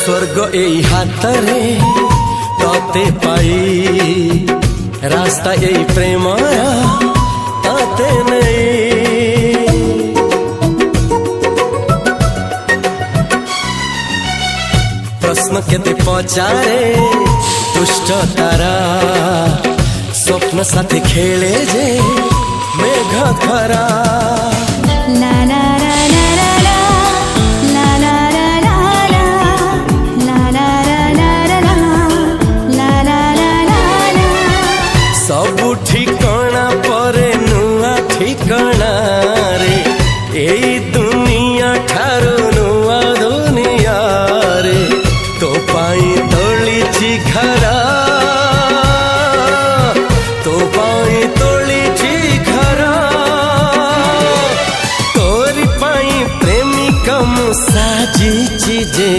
स्वर्ग एई हातरे तते पाई रास्ता एई प्रेम तते नहीं। प्रश्न केते पचारे दुष्ट तारा स्वप्न साथी खेले जे मेघ खरा। सबु ठिकाना परे नुआ ठिकाना रे एई दुनिया ठारू नुआ दुनिया रे। तो पाई तोलिछि घरा तो पाई तोलिछि घरा तोरी पाई प्रेमिका मु साजिछि जे।